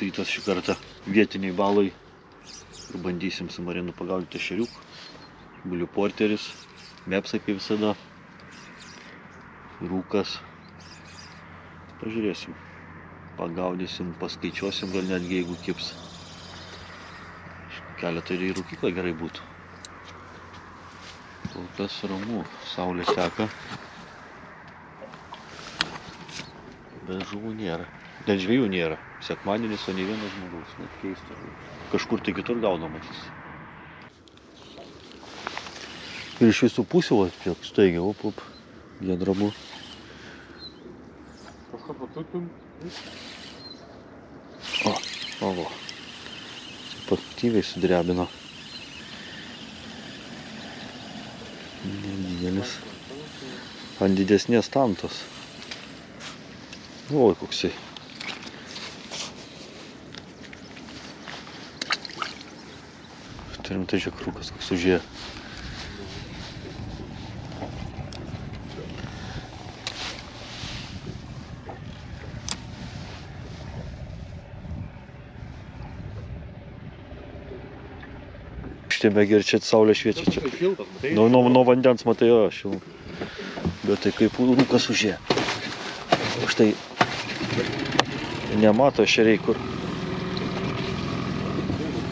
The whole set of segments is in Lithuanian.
rytas šį kartą vietiniai balai. Ir bandysim su Marinu pagaudyti ešeriukų. Bulių porteris, mepsai kaip visada. Rūkas. Pažiūrėsim. Pagaudysim, paskaičiuosim, gal netgi jeigu kips. Keletą ir į rūkyklą gerai būtų. Kol kas ramu, saulė teka. Bet žuvų nėra. Net žvejų nėra. Sekmadienis, o nei vienas žmogaus. Net keista. Kažkur tai kitur gaudomasis. Ir iš visų pusių, tiek staigia, op. Giedrabu. O. Aktyviai sudrebino. Nedidelis. Ant didesnės tantos. Oi, koksai. Turim tai čia krūkas, koks užėjo. Štėbegi ir čia saulė šviečia čia. Nuo vandens matai jo šilum. Bet tai kaip rūkas užėjo. Štai nemato ešeriai kur.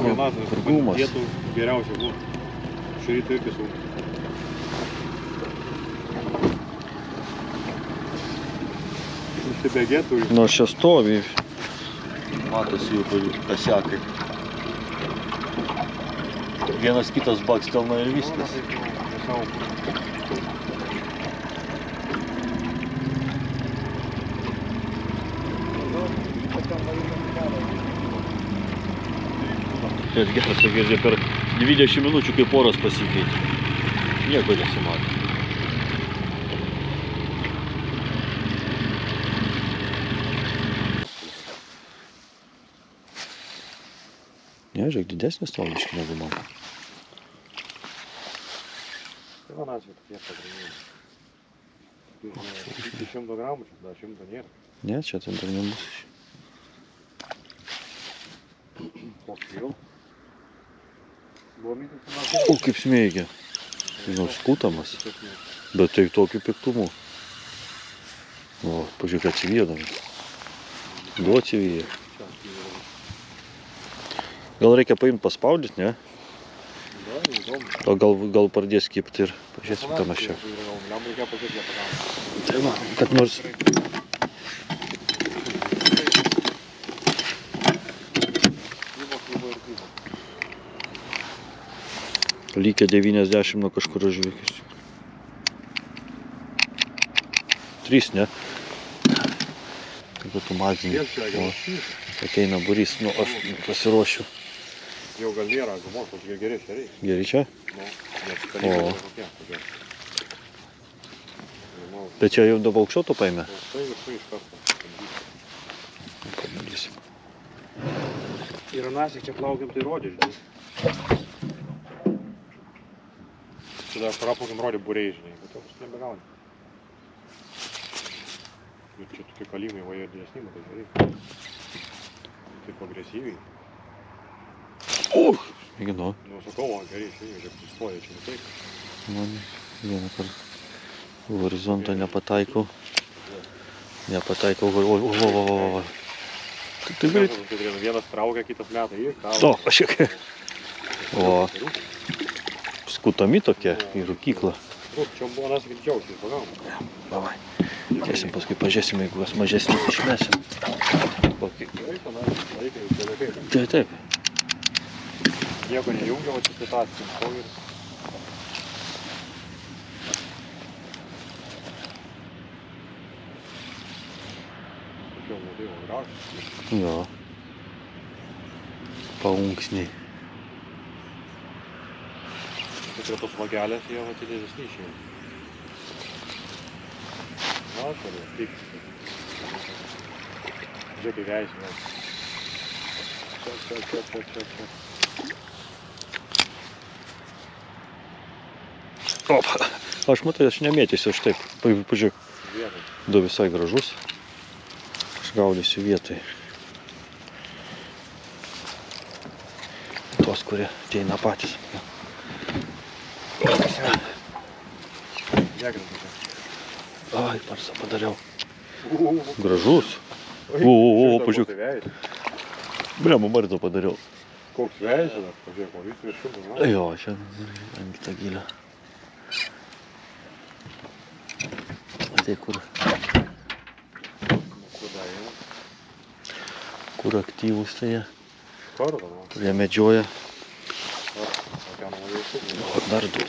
Kur gumas. Vietų geriausia buvo. Šerytų irgi saugu. Užsibėgėtų. Nors čia stovi. Matosi jų kasiakai. Vienas kitas bakstelna ir viskas. Tai geras, girdė, per 20 minučių kaip oras pasikeitė. Nieko nesimatė. Ne, žiūrėk, didesnis toliškai negu man. Tai manačiau, tokie pagrindiniai. Iki 100 gramų, čia dar 100 nėra. Ne, čia ten dar nebus. Koks jau? O, kaip smeigia. Žinau, skutamas. Bet tai tokiu piktumu. O, pažiūrėk, atsiviedami. Du atsivyja. Gal reikia paimti paspaudyti, ne? O gal pradės kipti ir pažiūrėsim, ką mes čia. Tai va, kad nors... Lygia 90 nuo kažkur žvėkis. 3, ne? Kaip tu mažini. Ateina burys, nu aš pasiruošiu. Jau gal nėra, gumos, tokie geri šeriai. Geri čia? O. Bet čia jau daug aukščiau tu paėmė? Tai visų iš karto. Pabandysim. Ir anasik čia plaukiam, tai rodė, žinai. Čia dar praplaukiam rodė būriai, žinai, bet jau nebegauni. Ir čia tokie kalimai vaja didesni, matai, žinai. Taip agresyviai. Mėginu. Nu, sakau, man gerai, žinai, čia pristoja, čia ne taip. Man vieną kartą horizontą nepataikau. Nepataikau, o. Tai greit. Vienas traukia, kitas meta į. O, pažiūrėk. O. Skutami tokie į rūkyklą. Čia buvo nas greičiausiai, pagavom. Davai. Tiesim, paskui pažiūrėsim, jeigu kas mažesnis išmesim. Taip. Nieko nejungia, o čia situacija. Tokiau matai, o gražus. Jo. Paunksniai. Prie tos vagelės jie atidėdesni išėjo. Na, šalia, tik. Žiūrėk, įveisime. Čia. Opa. Aš matai, aš nemėtysiu, aš taip. Pažiūrėk. Du visai gražus. Aš gaudysiu vietai. tuos, kurie ateina patys. Degrinti. Ai, parsą padariau. Gražus. Pažiūrėk. Bliam, marto padariau. Koks vežinas, pažiūrėk, o vis viršūnų. Jo, čia ant kitą gilę. Tai kur aktyvūs tai jie. Kurie medžioja. Dar du.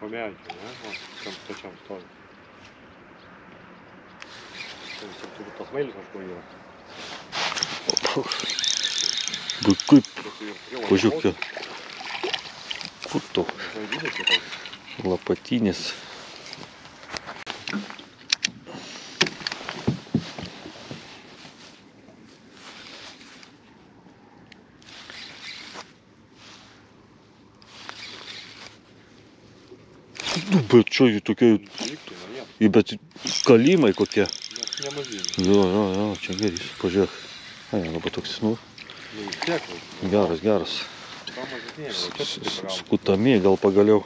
Помягче, ne? O, tam pačiam stovi. Turbūt tas mailis kažko yra. Kaip, pažiūrėk, kur to? Lapatinis. Bet čia jų tokie, bet kalimai kokie. Jo, čia gerys, pažiūrėk. Ai, labai toks, geras. Skutami, gal pagaliau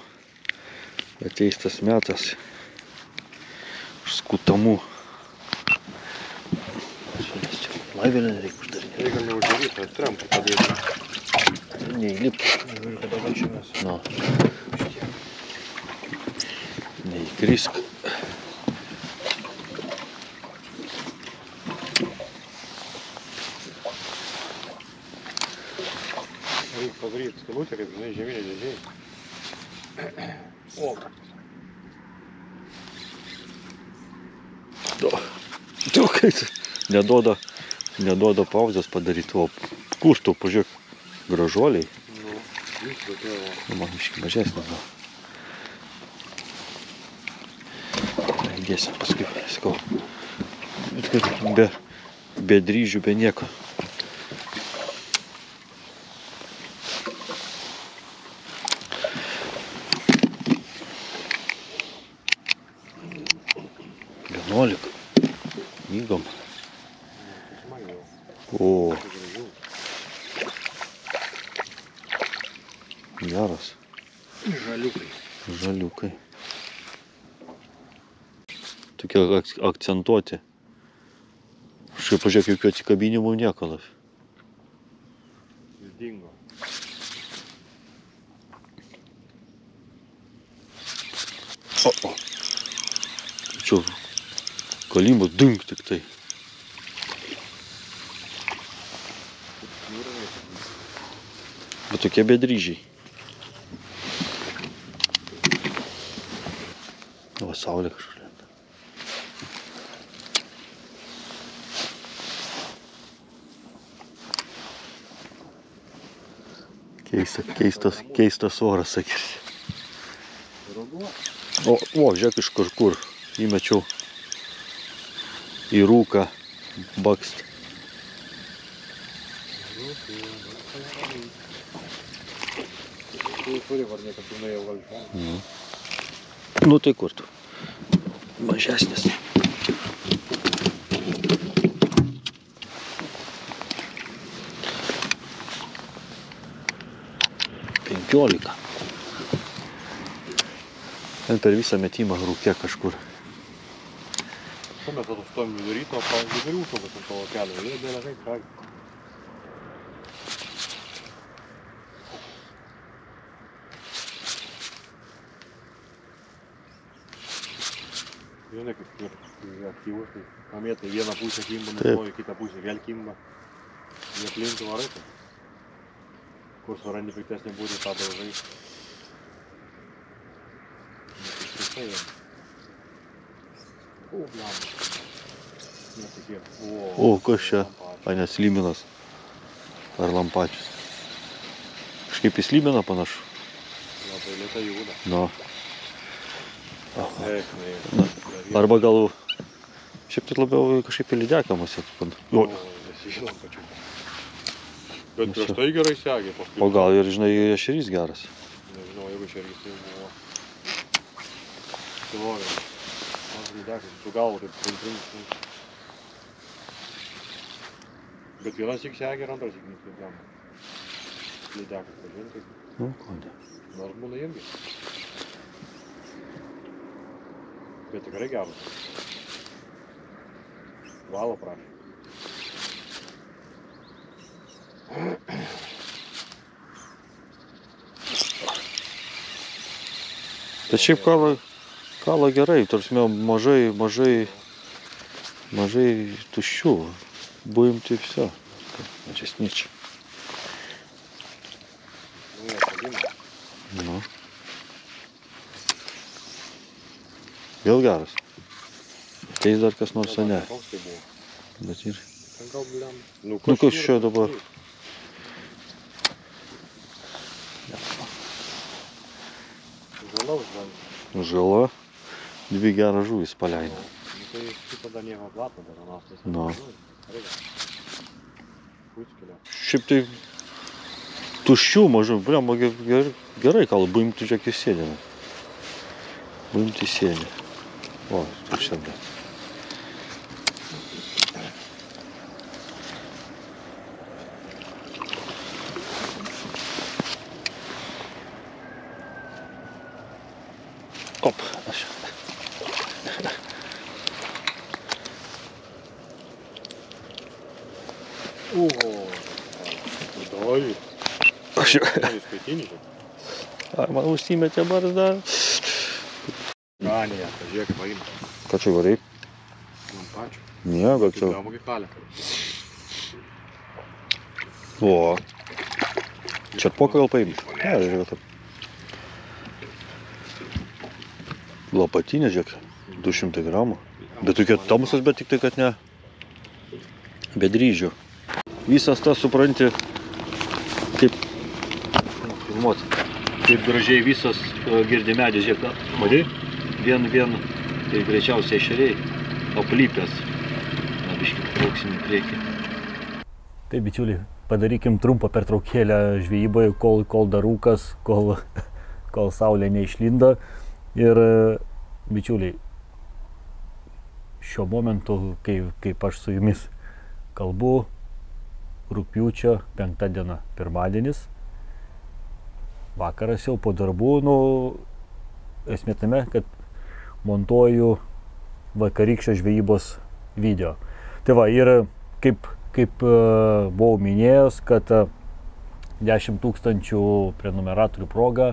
ateis tas metas. Skutamų. Laivelę nereikia uždarinėti. Reikia neuždaryti, atremti padėti. Neįlipti. No. Neįkrisk. Reikia padaryti skylutę, kaip žinai, žeminė dėžiai. O, Tu kaip neduoda pauzės padaryti, o kur tu, pažiūrėk, gražuoliai. Man iški mažesnė. Dėsim paskui, sakau, be dryžių, be nieko. Vienuolika. Mygom. O. Geras. Žaliukai. Tokie akcentuoti. Šiaip pažiūrėk, jokių atsikabinimų niekalas. Jis dingo. Čia kalimas ding tik tai. Bet tokie bedryžiai. O, saulė kažkaip. Keistas oras, sakysi. O, žiūrėk iš kažkur. Įmečiau į rūką bakst. Nu tai kur tu? Mažesnis. Penkiolika. Ten per visą metimą rūkė kažkur. Šiuo metu stovim vidury, to vidury užšokas ant tavo kelio. Jie dėlė kaip ką. Žinai, kaip ir aktyvus, tai pamėtai vieną pusę kimba, nustoji, kitą pusę vėl kimba. Jie aplinkui varai. Kur surandi piktesnį būdį, tą daužai. O, kas čia? Ai, nes Slyminas. Ar Lampačius. Kažkaip į Slyminą panašu. Labai lėtai juda. No. Arba gal Šiaip tai labiau kažkaip į lydeką mus atspand. Nesižinom pačiu. Bet prieš tai gerai segė. O gal ir, žinai, ešerys geras. Nežinau, jeigu ešerys tai buvo. Teorija. Man lydekas, su galvu taip trim. Bet vienas tik segė ir antras tik neskaitam. Lydekas pažintai. Nu, ko ne. Nors būna irgi. Bet tikrai geras. Valo prašė. Tai šiaip kala gerai, tarsi mažai tuščių. Buimti все. Чесничек. Nu, atsadina. Nu. Vėl geras. Ateis dar kas nors, ne. Koks tai buvo? Bet ir... Ten gal bliam. Nu, kas čia dabar? Žalaus gal. Žala. Dvi geras žuvis paleido. Nu, tai tada nieko platno dar anas. Nu. Puiskilia. Šiaip tai tuščių mažų, bliam, gerai kala, buimti čia kaip sėdėme. Buimti sėdė. O, tuščia, bet. Op, aš. Oi. Aš jau. Tai skaitinį. Ar man užsimetė barzdą? Ganė, pažiūrėk, kaip paimė. Ką čia varai? Man pačiu. Ne, gal Kaip čia... galima kaip kalė. O. Čerpoką gal paimė? Ne, žiūrėk taip. Lopatinė, žiūrėk. 200 gramų. Bet tokie tamsus, bet tik tai, kad ne. Be dryžių. Visas tas, supranti, kaip... Filmuoti. Kaip gražiai visas girdi medis, žiūrėk. Matai? Vien, tai greičiausiai ešeriai aplypęs. Na, biškį trauksim į priekį. Tai, bičiuliai, padarykim trumpą pertraukėlę žvejyboje, kol dar rūkas, kol saulė neišlindo. Ir, bičiuliai, šiuo momentu, kaip aš su jumis kalbu, rugpjūčio 5 diena, pirmadienis, vakaras jau po darbų, nu, esmė tame, kad montuoju vakarykščio žvejybos video. Tai va, ir kaip buvau minėjęs, kad 10 000 prenumeratorių proga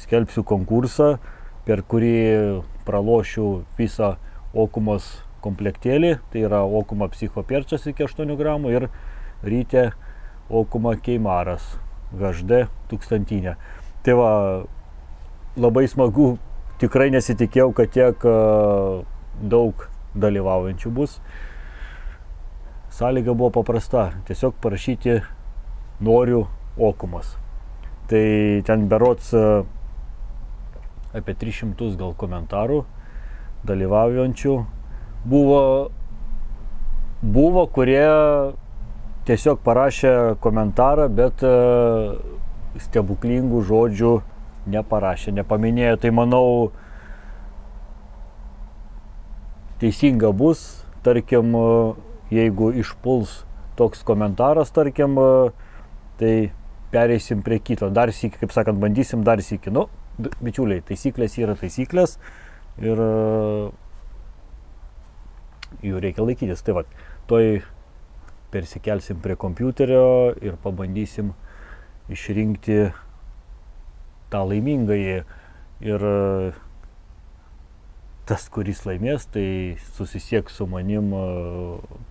skelbsiu konkursą, per kurį pralošiu visą Okumos komplektėlį, tai yra Okuma Psicho Perčas iki 8 gramų ir Rytė Okuma Keimaras HD 1000. Tai va, labai smagu, tikrai nesitikėjau, kad tiek daug dalyvaujančių bus. Sąlyga buvo paprasta, tiesiog parašyti noriu Okumas. Tai ten berods apie 300 gal komentarų dalyvaujančių. Buvo, kurie tiesiog parašė komentarą, bet stebuklingų žodžių neparašė, nepaminėjo. Tai manau, teisinga bus, tarkim, jeigu išpuls toks komentaras, tarkim, tai pereisim prie kito. Dar sykį, kaip sakant, bandysim dar sykį. Nu, bičiuliai, taisyklės yra taisyklės ir jų reikia laikytis. Tai va, toj persikelsim prie kompiuterio ir pabandysim išrinkti tą laimingąjį. Ir tas, kuris laimės, tai susisieks su manim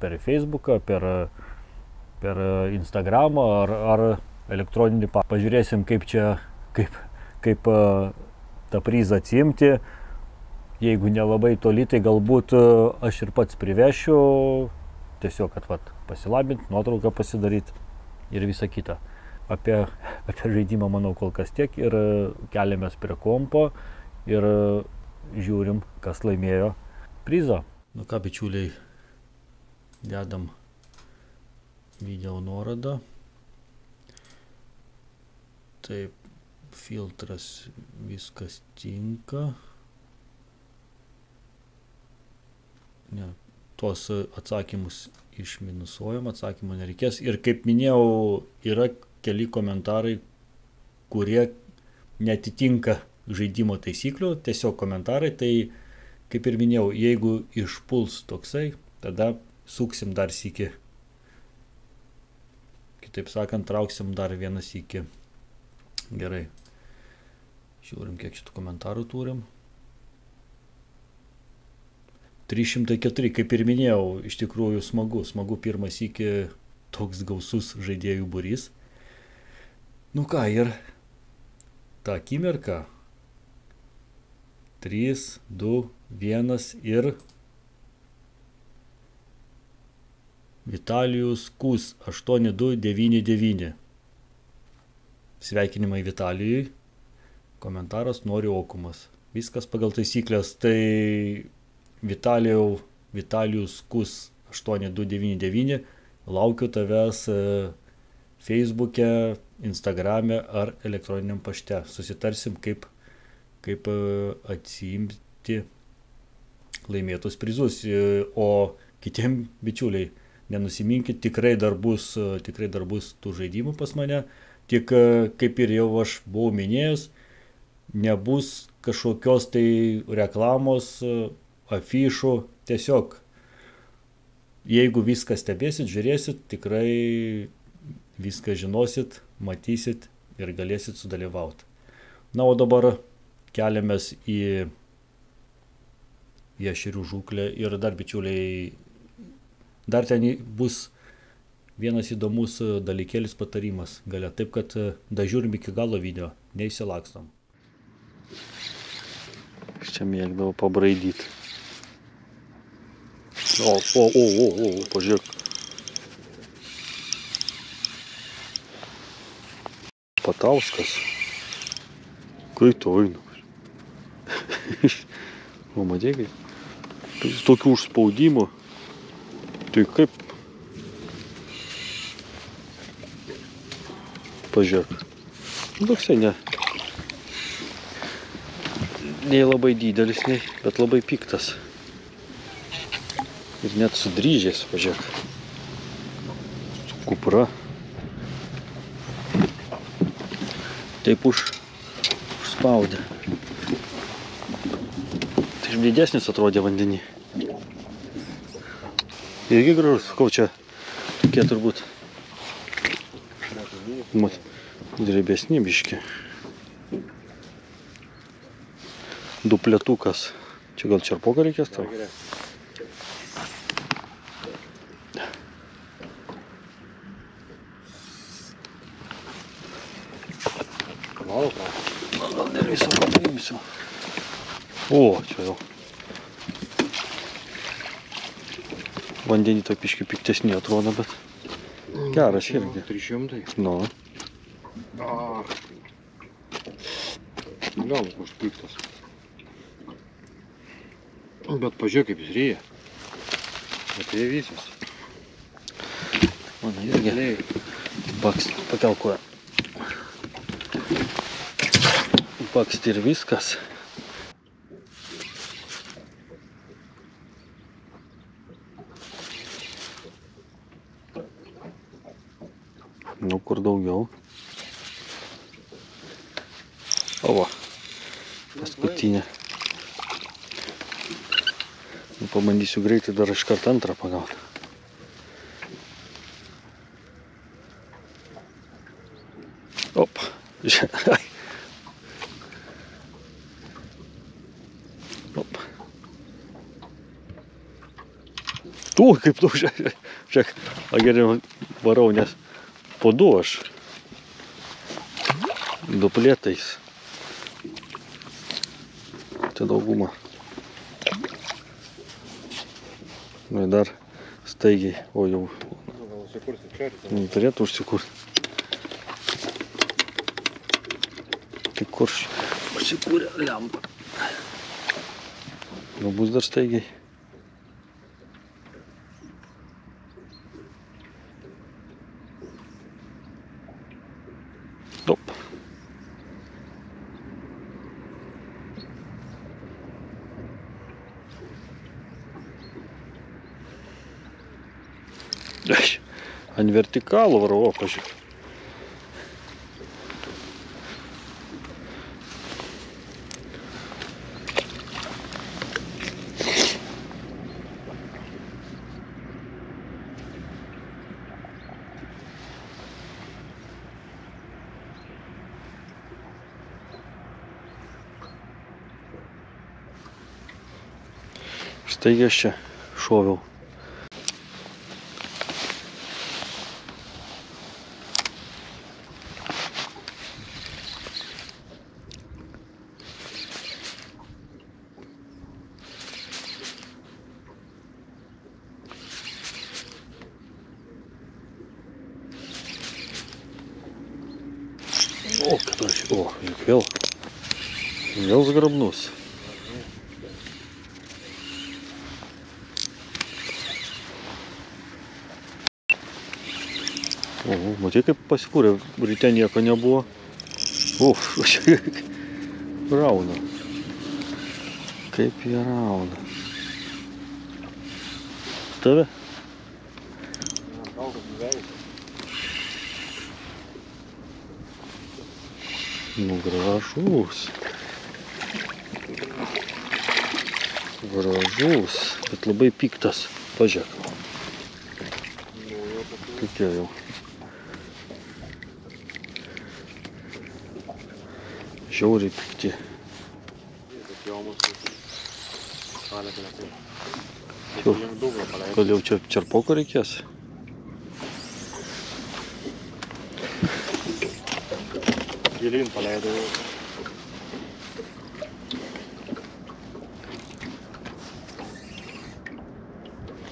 per Facebooką, per Instagramą ar elektroninį paštą. Pažiūrėsim, kaip tą prizą atsiimti. Jeigu nelabai toli, tai galbūt aš ir pats privešiu, tiesiog, kad pasilabint, nuotrauką pasidaryti ir visa kita. Apie žaidimą, manau, kol kas tiek ir keliamės prie kompo ir žiūrim, kas laimėjo prizą. Nu ką, bičiuliai, Dedam video nuorodą. Taip, filtras viskas tinka. Ne, tuos atsakymus išminusuojam, atsakymų nereikės. Ir kaip minėjau, yra keli komentarai, kurie netitinka žaidimo taisyklių, tiesiog komentarai. Tai, kaip ir minėjau, jeigu išpuls toksai, tada suksim dar sykį. Kitaip sakant, trauksim dar vieną sykį. Gerai. Žiūrim, kiek šitų komentarų turim. 304, kaip ir minėjau, iš tikrųjų smagu pirmas iki toks gausus žaidėjų būrys. Nu ką, ir tą akimirką 3, 2, 1 ir Vitalijus Kus 8299. Sveikinimai Vitalijui. Komentaras noriu okumas. Viskas pagal taisyklės. Tai Vitalijus Kus 8299. Laukiu tavęs Facebook'e, Instagram'e ar elektroniniam pašte. Susitarsim, kaip atsiimti laimėtus prizus. O kitiem bičiuliai, nenusiminkit, tikrai dar bus tų žaidimų pas mane. Tik kaip ir jau aš buvau minėjęs, nebus kažkokios tai reklamos, afišų. Tiesiog, jeigu viską stebėsit, žiūrėsit, tikrai viską žinosit, matysit ir galėsit sudalyvauti. Na, o dabar keliamės į ešerių žūklę ir dar, bičiuliai, dar ten bus vienas įdomus dalykėlis patarimas gale. Taip, kad dažiūrim iki galo video, neįsilakstam. Aš čia mėgdavau pabraidyti. O, pažiūrėk. Patauskas. Kaip to eina? O, matėkai? Tokių užspaudimų. Tai kaip? Pažiūrėk. Toksai nei labai didelis, bet labai piktas. Ir net sudryžęs, pažiūrėk. Su kupra. Taip užspaudė. Tai didesnis atrodė vandenį. Irgi gražus, sakau, čia tokie turbūt drebesni biški. Dupletukas. Čia gal čerpoką reikės tau? Gal dar visą paimsiu. O, čia jau. Vandenį to piški piktesni atrodo, bet geras irgi. 300. Nu. Gal koks piktas. Bet pažiūrėk, kaip jis ryja. Atėjo visas. Mano irgi. Pakel koją. Baksti ir viskas. Nu, kur daugiau. O va, paskutinė. Pabandysiu greitai dar iškart antrą pagauti. Op. Op. Tu, kaip tu, žiūrėk, geriau varau, nes po du aš. Duplėtais. Čia dauguma. Nu, dar staigiai, o jau turėtų užsikurti. Tai kur užsikūrė lempa. Gal bus dar staigiai. Ant vertikalų varau, o, pažiūrėk. Taigi aš čia šoviau. O, kada aš, juk vėl zgrabnus. O, matai, kaip pasikūrė, ryte nieko nebuvo. Rauna. Kaip jie rauna. Tave? Nu, gražus. Gražus, bet labai piktas. Pažiūrėk. Tokie jau. Žiauriai pikti. Gal jau čia čerpoko reikės? Gilin paleidau.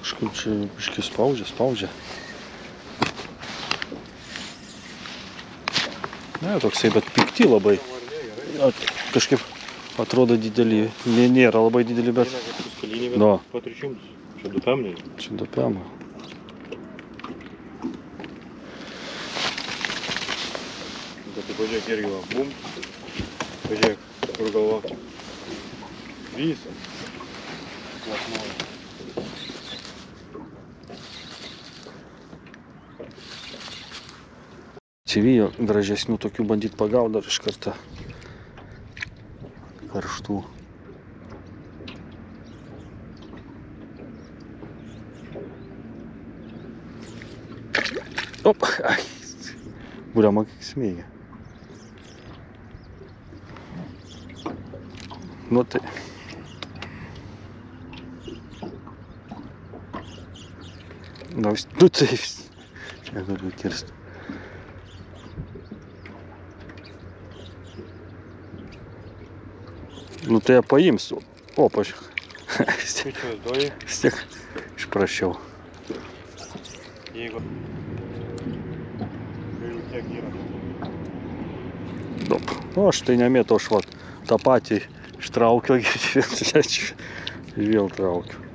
Kažkaip čia biškį spaudžia. Ne, toksai, bet pikti labai. Kažkaip atrodo dideli. Nėra labai dideli, bet... No. Po 300. Čia dupemniai. Čia dupemai. Tai pažiūrėk irgi va, bum. Pažiūrėk, kur galva. Visa. Plasnoja. Civijo gražesnių tokių bandyt pagaut dar iš karto. Karštų. Op, ai. Būriama kiek smėgia. Nu tai. Nu tai. Čia galiu kirsti. Nu tai ją paimsiu. O, pažiūrėk. Vis tiek išprašiau. Jeigu tiek yra. Dop. O, aš tai nemėtau, aš vat tą patį ištraukiau, vėl traukiu.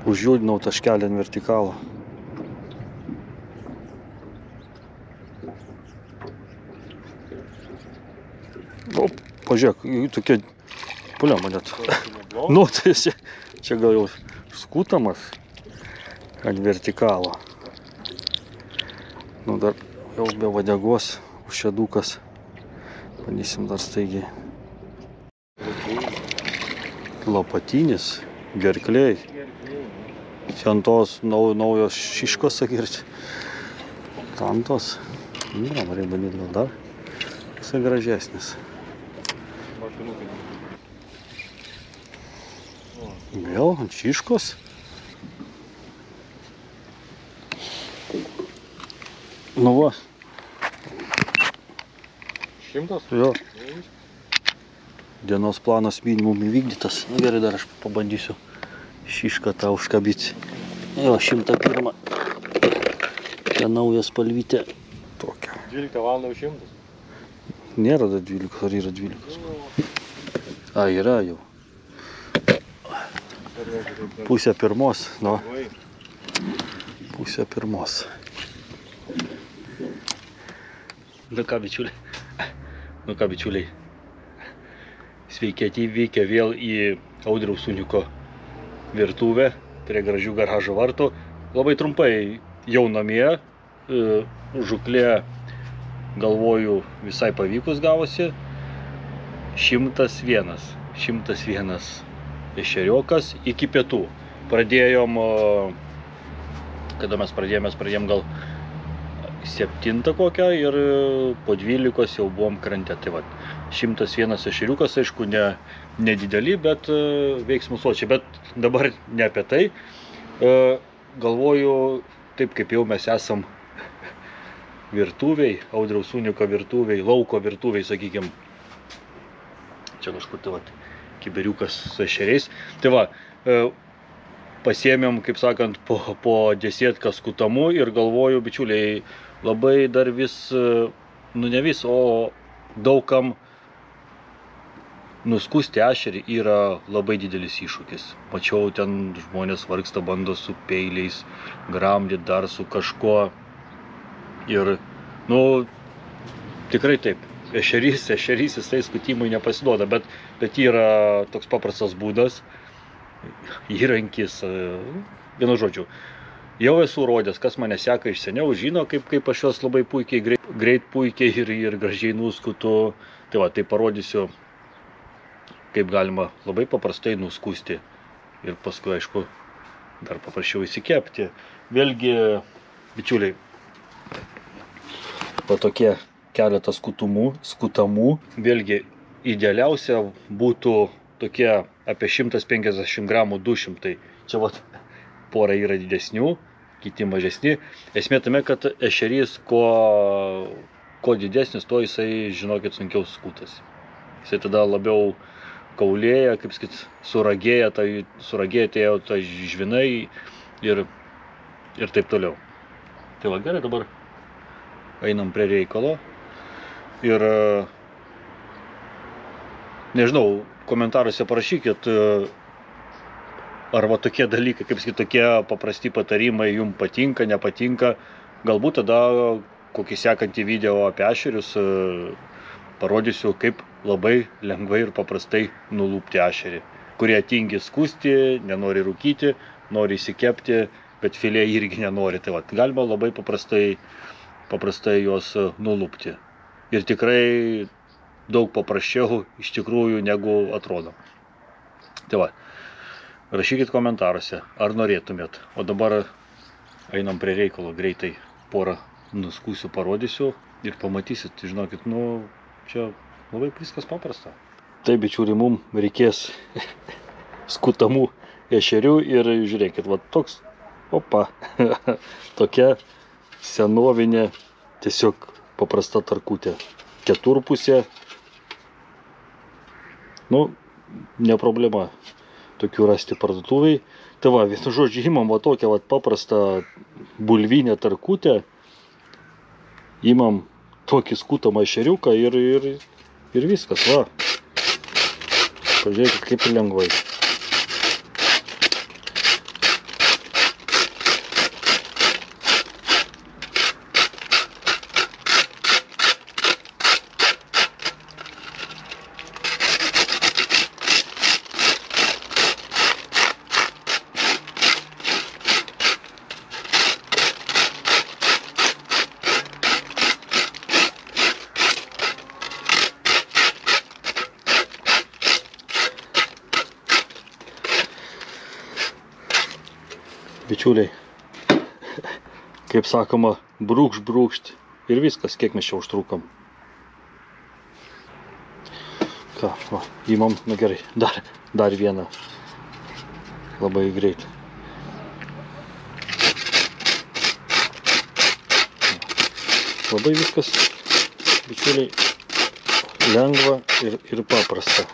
Užjudinau taškelį ant vertikalą. O, pažiūrėk, tokie puliama net. Nu, tai čia gal jau skutamas ant vertikalo. Nu, dar jau be vadegos, užšėdukas. Bandysim dar staigiai. Lopatinis, gerkliai. Čia ant tos naujos šiškos, sakirti. Ant tos. Ne, reikia bandyti gal dar. Jisai gražesnis. Vėl ant šiškos. Nu va. 100? Jo. Dienos planas minimum įvykdytas. Nu gerai, dar aš pabandysiu šišką tą užkabyti. Jo, 101. Čia nauja spalvytė. Tokia. 12 valandų 100? Nėra dar 12, ar yra 12? A, yra jau. Pusė pirmos, no. Pusė pirmos. Nu ką, bičiuliai. Sveiki atvykę vėl į Audriaus Uniuko virtuvę prie gražių garažo vartų. Labai trumpai jau namie. Žuklė, galvoju, visai pavykus gavosi. 101 ešeriokas iki pietų. Pradėjom, kada mes pradėjom gal 7 kokią ir po 12 jau buvom krante. Tai va, 101 ešeriukas, aišku, nedideli, bet veiksmų sočiai. Bet dabar ne apie tai. Galvoju, taip kaip jau mes esam virtuviai, Audriaus Uniuko virtuviai, lauko virtuviai, sakykim. Čia kažkur tai va, kiberiukas su ešeriais. Tai va, pasiėmėm, kaip sakant, po desietką skutamų ir galvoju, bičiuliai, labai dar vis, nu ne vis, o daugam nuskusti ešerį yra labai didelis iššūkis. Mačiau, ten žmonės vargsta, bando su peiliais gramdyti, dar su kažkuo. Ir, nu, tikrai taip, ešerys jisai skutimui nepasiduoda, bet yra toks paprastas būdas, įrankis, vienu žodžiu. Jau esu rodęs, kas mane seka iš seniau, žino, kaip aš juos labai puikiai, greit puikiai ir gražiai nuskutu. Tai va, tai parodysiu, kaip galima labai paprastai nuskusti ir paskui, aišku, dar paprasčiau įsikepti. Vėlgi, bičiuliai, va tokie keletą skutamų. Vėlgi, idealiausia būtų tokie apie 150 gramų 200. Čia va, pora yra didesnių, kiti mažesni. Esmė tame, kad ešerys kuo didesnis, to jisai, žinokit, sunkiau skutas. Jisai tada labiau kaulėja, kaip sakyt, suragėja tai žvinai ir taip toliau. Tai va, gerai, dabar einam prie reikalo. Ir nežinau, komentaruose parašykit, ar va tokie dalykai, kaip sakyt, tokie paprasti patarimai jums patinka, nepatinka. Galbūt tada kokį sekantį video apie ešerius parodysiu, kaip labai lengvai ir paprastai nulupti ešerį. Kurie tingi skusti, nenori rūkyti, nori įsikepti, bet filė irgi nenori. Tai va, galima labai paprastai juos nulupti. Ir tikrai daug paprasčiau iš tikrųjų negu atrodo. Tai va. Rašykit komentaruose, ar norėtumėt. O dabar einam prie reikalo, greitai porą nuskusiu, parodysiu ir pamatysit, žinokit, nu, čia labai viskas paprasta. Tai, bičiuliai, mums reikės skutamų ešerių ir žiūrėkit, va toks, tokia senovinė, tiesiog paprasta tarkutė. Keturpusė, nu, ne problema tokių rasti parduotuviai. Tai va, vienu žodžiu, imam va tokią va paprastą bulvinę tarkutę, imam tokį skutamą ešeriuką ir viskas, va. Pažiūrėkit, kaip lengvai. Bičiuliai, kaip sakoma, brūkšt ir viskas, kiek mes čia užtrukom. Ką, va, įmam, nu gerai, dar vieną, labai greit. Labai viskas, bičiuliai, lengva ir paprasta.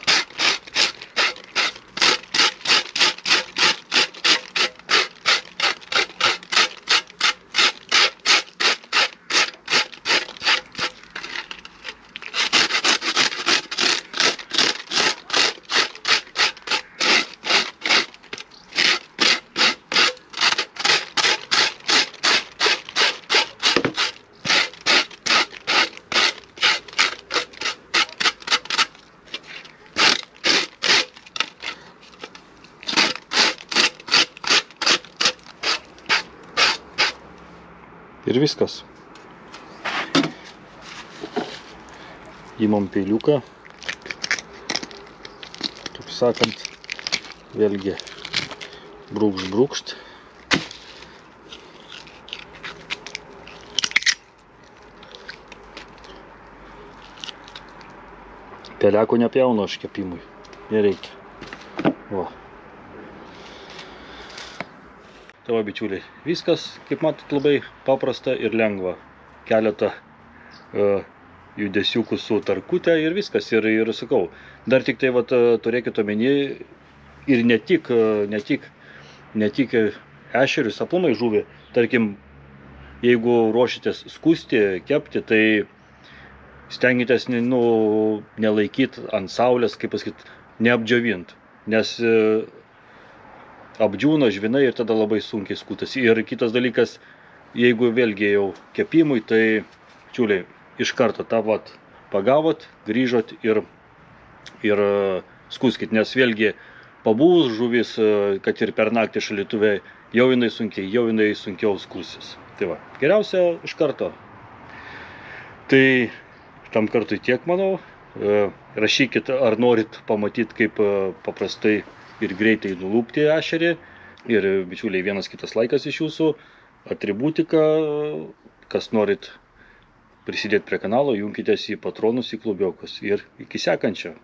Ir viskas. Įmam peiliuką. Kaip sakant, vėlgi brūkšt. Peleko nepjaunu aš kepimui. Nereikia. Va. Tai va, bičiuliai, viskas, kaip matot, labai paprasta ir lengva. Keletą judesiukų su tarkutė ir viskas. Ir sakau, dar tik tai vat, turėkit omeny ir ne tik ešerius, aplamai žuvį. Tarkim, jeigu ruošitės skusti, kepti, tai stengitės nelaikyti ant saulės, kaip pasakyt, neapdžiovint. Nes apdžiūna žvinai ir tada labai sunkiai skutasi. Ir kitas dalykas, jeigu vėlgi jau kepimui, tai čiuliai, iš karto tą vat pagavot, grįžot ir skuskit. Nes vėlgi pabuvus žuvis, kad ir per naktį šaldytuve, jau jinai sunkiau skusis. Tai va, geriausia iš karto. Tai tam kartui tiek, manau. Rašykit, ar norit pamatyti, kaip paprastai ir greitai nulupti ešerį. Ir, bičiuliai, vienas kitas laikas iš jūsų, atributika, kas norit prisidėti prie kanalo, junkitės į patronus, į klubiokus. Ir iki sekančio.